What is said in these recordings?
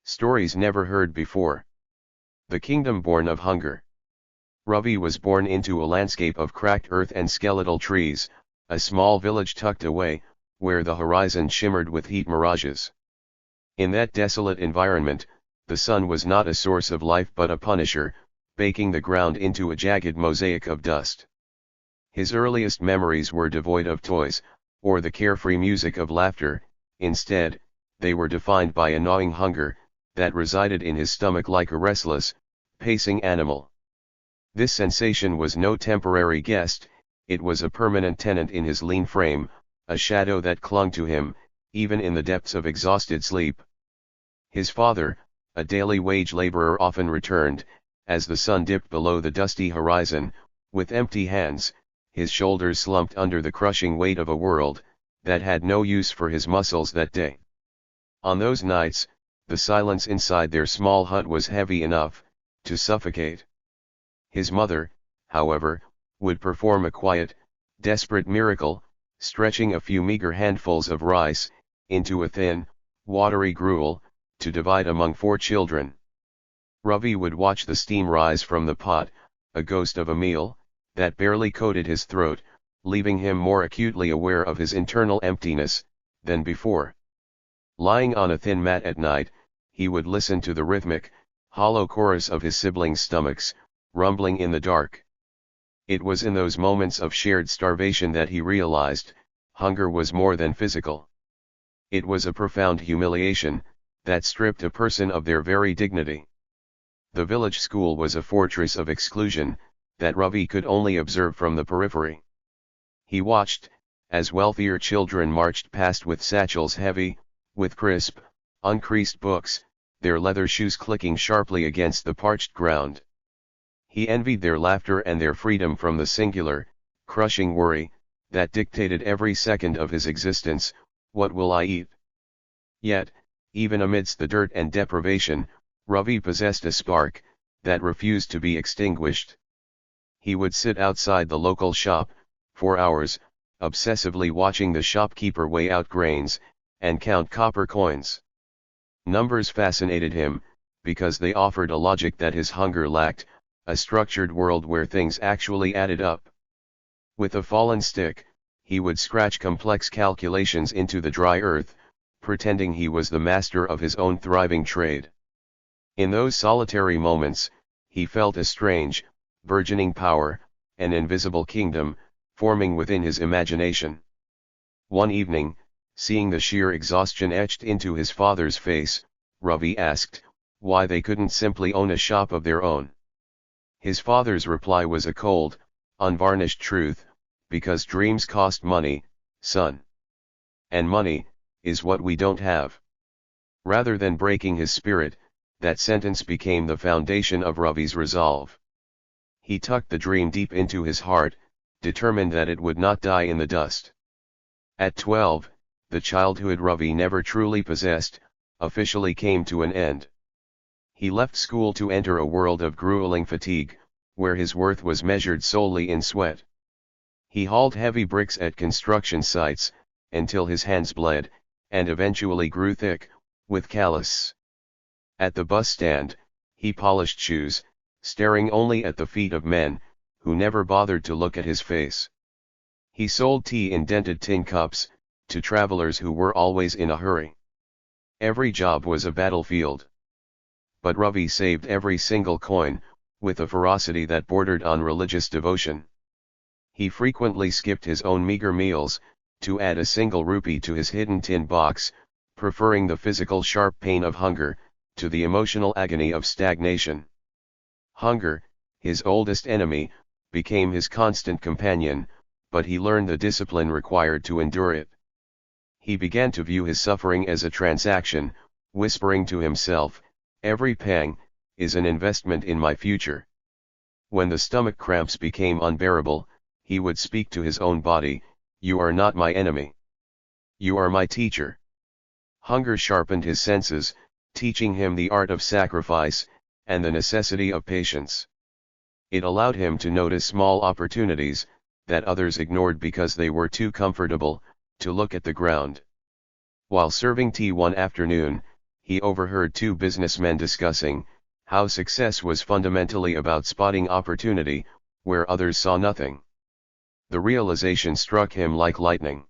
Stories never heard before. The kingdom born of hunger. Ravi was born into a landscape of cracked earth and skeletal trees, a small village tucked away, where the horizon shimmered with heat mirages. In that desolate environment, the sun was not a source of life but a punisher, baking the ground into a jagged mosaic of dust. His earliest memories were devoid of toys, or the carefree music of laughter. Instead, they were defined by a gnawing hunger, that resided in his stomach like a restless, pacing animal. This sensation was no temporary guest, it was a permanent tenant in his lean frame, a shadow that clung to him, even in the depths of exhausted sleep. His father, a daily wage laborer, often returned, as the sun dipped below the dusty horizon, with empty hands, his shoulders slumped under the crushing weight of a world that had no use for his muscles that day. On those nights, the silence inside their small hut was heavy enough to suffocate. His mother, however, would perform a quiet, desperate miracle, stretching a few meager handfuls of rice into a thin, watery gruel, to divide among 4 children. Ravi would watch the steam rise from the pot, a ghost of a meal, that barely coated his throat, leaving him more acutely aware of his internal emptiness than before. Lying on a thin mat at night, he would listen to the rhythmic, hollow chorus of his siblings' stomachs, rumbling in the dark. It was in those moments of shared starvation that he realized, hunger was more than physical. It was a profound humiliation, that stripped a person of their very dignity. The village school was a fortress of exclusion, that Ravi could only observe from the periphery. He watched, as wealthier children marched past with satchels heavy with crisp, uncreased books, their leather shoes clicking sharply against the parched ground. He envied their laughter and their freedom from the singular, crushing worry, that dictated every second of his existence: what will I eat? Yet, even amidst the dirt and deprivation, Ravi possessed a spark that refused to be extinguished. He would sit outside the local shop, for hours, obsessively watching the shopkeeper weigh out grains, and count copper coins. Numbers fascinated him, because they offered a logic that his hunger lacked, a structured world where things actually added up. With a fallen stick, he would scratch complex calculations into the dry earth, pretending he was the master of his own thriving trade. In those solitary moments, he felt a strange, burgeoning power, an invisible kingdom, forming within his imagination. One evening, seeing the sheer exhaustion etched into his father's face, Ravi asked why they couldn't simply own a shop of their own. His father's reply was a cold, unvarnished truth: because dreams cost money, son. And money is what we don't have. Rather than breaking his spirit, that sentence became the foundation of Ravi's resolve. He tucked the dream deep into his heart, determined that it would not die in the dust. At 12, the childhood Ravi never truly possessed, officially came to an end. He left school to enter a world of grueling fatigue, where his worth was measured solely in sweat. He hauled heavy bricks at construction sites, until his hands bled, and eventually grew thick with callus. At the bus stand, he polished shoes, staring only at the feet of men who never bothered to look at his face. He sold tea in dented tin cups to travelers who were always in a hurry. Every job was a battlefield. But Ravi saved every single coin, with a ferocity that bordered on religious devotion. He frequently skipped his own meager meals, to add a single rupee to his hidden tin box, preferring the physical sharp pain of hunger to the emotional agony of stagnation. Hunger, his oldest enemy, became his constant companion, but he learned the discipline required to endure it. He began to view his suffering as a transaction, whispering to himself, "Every pang is an investment in my future." When the stomach cramps became unbearable, he would speak to his own body, "You are not my enemy. You are my teacher." Hunger sharpened his senses, teaching him the art of sacrifice, and the necessity of patience. It allowed him to notice small opportunities, that others ignored because they were too comfortable to look at the ground. While serving tea one afternoon, he overheard two businessmen discussing how success was fundamentally about spotting opportunity where others saw nothing. The realization struck him like lightning.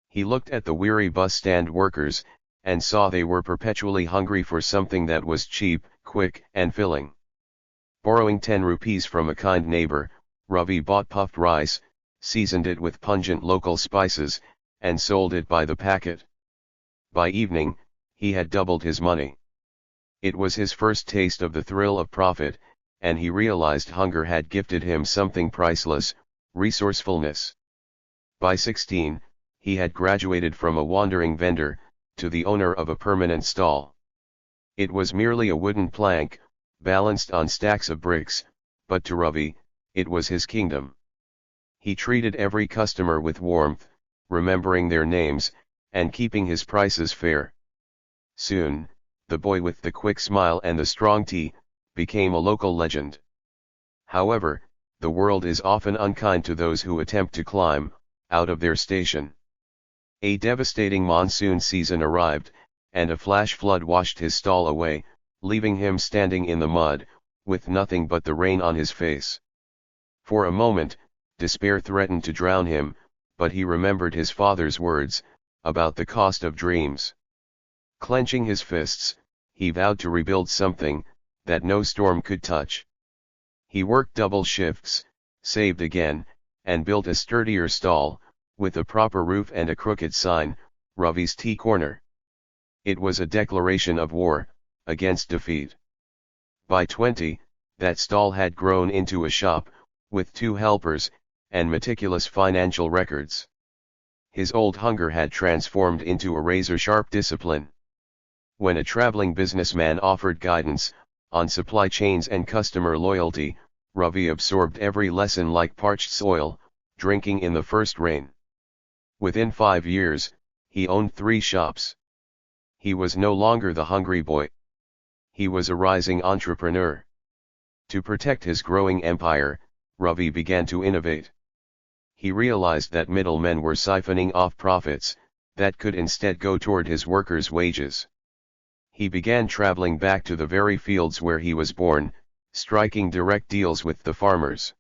He looked at the weary bus stand workers, and saw they were perpetually hungry for something that was cheap, quick, and filling. Borrowing 10 rupees from a kind neighbor, Ravi bought puffed rice, seasoned it with pungent local spices, and sold it by the packet. By evening, he had doubled his money. It was his first taste of the thrill of profit, and he realized hunger had gifted him something priceless, resourcefulness. By 16, he had graduated from a wandering vendor to the owner of a permanent stall. It was merely a wooden plank, balanced on stacks of bricks, but to Ravi, it was his kingdom. He treated every customer with warmth, remembering their names, and keeping his prices fair. Soon, the boy with the quick smile and the strong tea became a local legend. However, the world is often unkind to those who attempt to climb out of their station. A devastating monsoon season arrived, and a flash flood washed his stall away, leaving him standing in the mud, with nothing but the rain on his face. For a moment, despair threatened to drown him, but he remembered his father's words about the cost of dreams. Clenching his fists, he vowed to rebuild something that no storm could touch. He worked double shifts, saved again, and built a sturdier stall, with a proper roof and a crooked sign, Ravi's Tea Corner. It was a declaration of war against defeat. By 20, that stall had grown into a shop, with 2 helpers, and meticulous financial records. His old hunger had transformed into a razor-sharp discipline. When a traveling businessman offered guidance on supply chains and customer loyalty, Ravi absorbed every lesson like parched soil, drinking in the first rain. Within 5 years, he owned 3 shops. He was no longer the hungry boy. He was a rising entrepreneur. To protect his growing empire, Ravi began to innovate. He realized that middlemen were siphoning off profits that could instead go toward his workers' wages. He began traveling back to the very fields where he was born, striking direct deals with the farmers.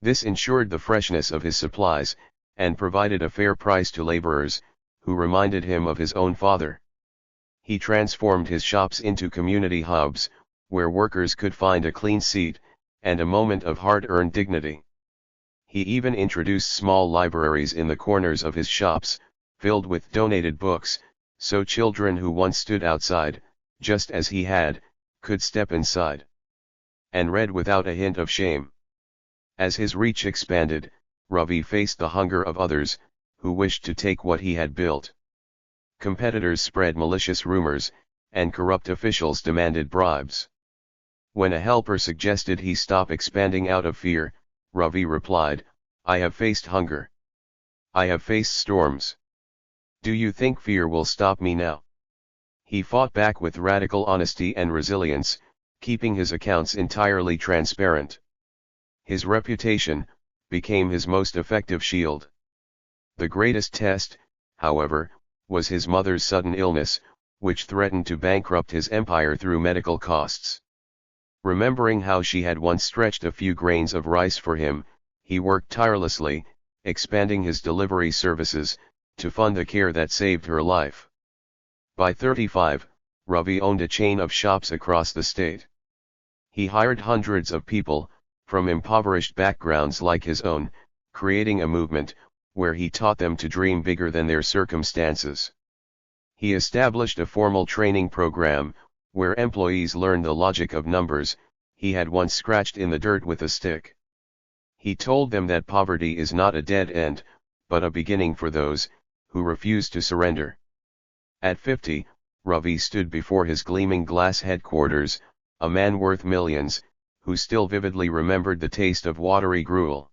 This ensured the freshness of his supplies, and provided a fair price to laborers, who reminded him of his own father. He transformed his shops into community hubs, where workers could find a clean seat, and a moment of hard-earned dignity. He even introduced small libraries in the corners of his shops, filled with donated books, so children who once stood outside, just as he had, could step inside and read without a hint of shame. As his reach expanded, Ravi faced the hunger of others, who wished to take what he had built. Competitors spread malicious rumors, and corrupt officials demanded bribes. When a helper suggested he stop expanding out of fear, Ravi replied, "I have faced hunger. I have faced storms. Do you think fear will stop me now?" He fought back with radical honesty and resilience, keeping his accounts entirely transparent. His reputation became his most effective shield. The greatest test, however, was his mother's sudden illness, which threatened to bankrupt his empire through medical costs. Remembering how she had once stretched a few grains of rice for him, he worked tirelessly, expanding his delivery services, to fund the care that saved her life. By 35, Ravi owned a chain of shops across the state. He hired hundreds of people, from impoverished backgrounds like his own, creating a movement where he taught them to dream bigger than their circumstances. He established a formal training program, where employees learned the logic of numbers he had once scratched in the dirt with a stick. He told them that poverty is not a dead end, but a beginning for those who refuse to surrender. At 50, Ravi stood before his gleaming glass headquarters, a man worth millions, who still vividly remembered the taste of watery gruel.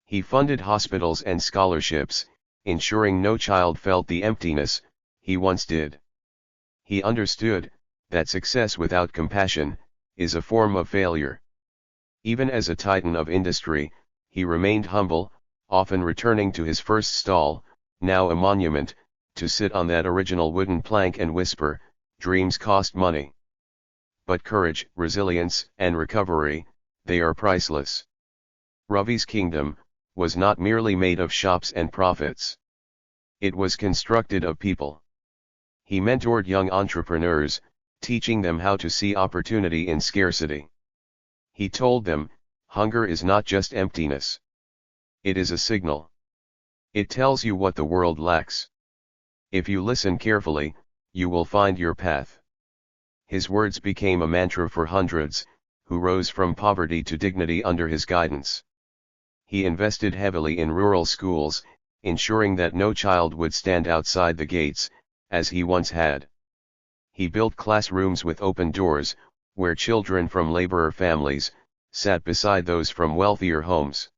He funded hospitals and scholarships, ensuring no child felt the emptiness he once did. He understood that success without compassion is a form of failure. Even as a titan of industry, he remained humble, often returning to his first stall, now a monument, to sit on that original wooden plank and whisper, Dreams cost money. But courage, resilience, and recovery, they are priceless. Ravi's kingdom was not merely made of shops and profits. It was constructed of people. He mentored young entrepreneurs, teaching them how to see opportunity in scarcity. He told them, hunger is not just emptiness. It is a signal. It tells you what the world lacks. If you listen carefully, you will find your path. His words became a mantra for hundreds, who rose from poverty to dignity under his guidance. He invested heavily in rural schools, ensuring that no child would stand outside the gates, as he once had. He built classrooms with open doors, where children from laborer families sat beside those from wealthier homes.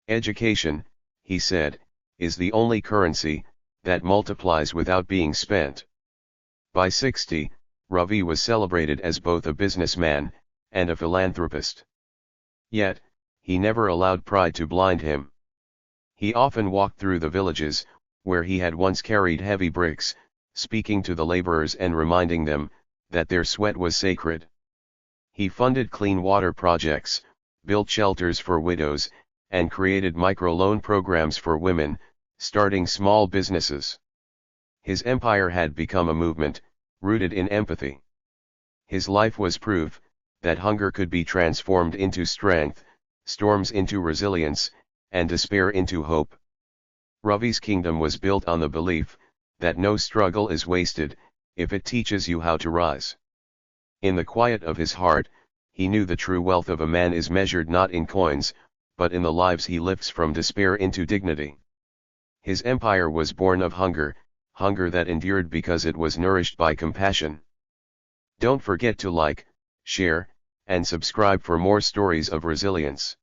Education, he said, is the only currency that multiplies without being spent. By 60, Ravi was celebrated as both a businessman and a philanthropist. Yet, he never allowed pride to blind him. He often walked through the villages, where he had once carried heavy bricks, speaking to the laborers and reminding them that their sweat was sacred. He funded clean water projects, built shelters for widows, and created microloan programs for women, starting small businesses. His empire had become a movement, rooted in empathy. His life was proof that hunger could be transformed into strength, storms into resilience, and despair into hope. Ravi's kingdom was built on the belief that no struggle is wasted, if it teaches you how to rise. In the quiet of his heart, he knew the true wealth of a man is measured not in coins, but in the lives he lifts from despair into dignity. His empire was born of hunger, hunger that endured because it was nourished by compassion. Don't forget to like, share, and subscribe for more stories of resilience.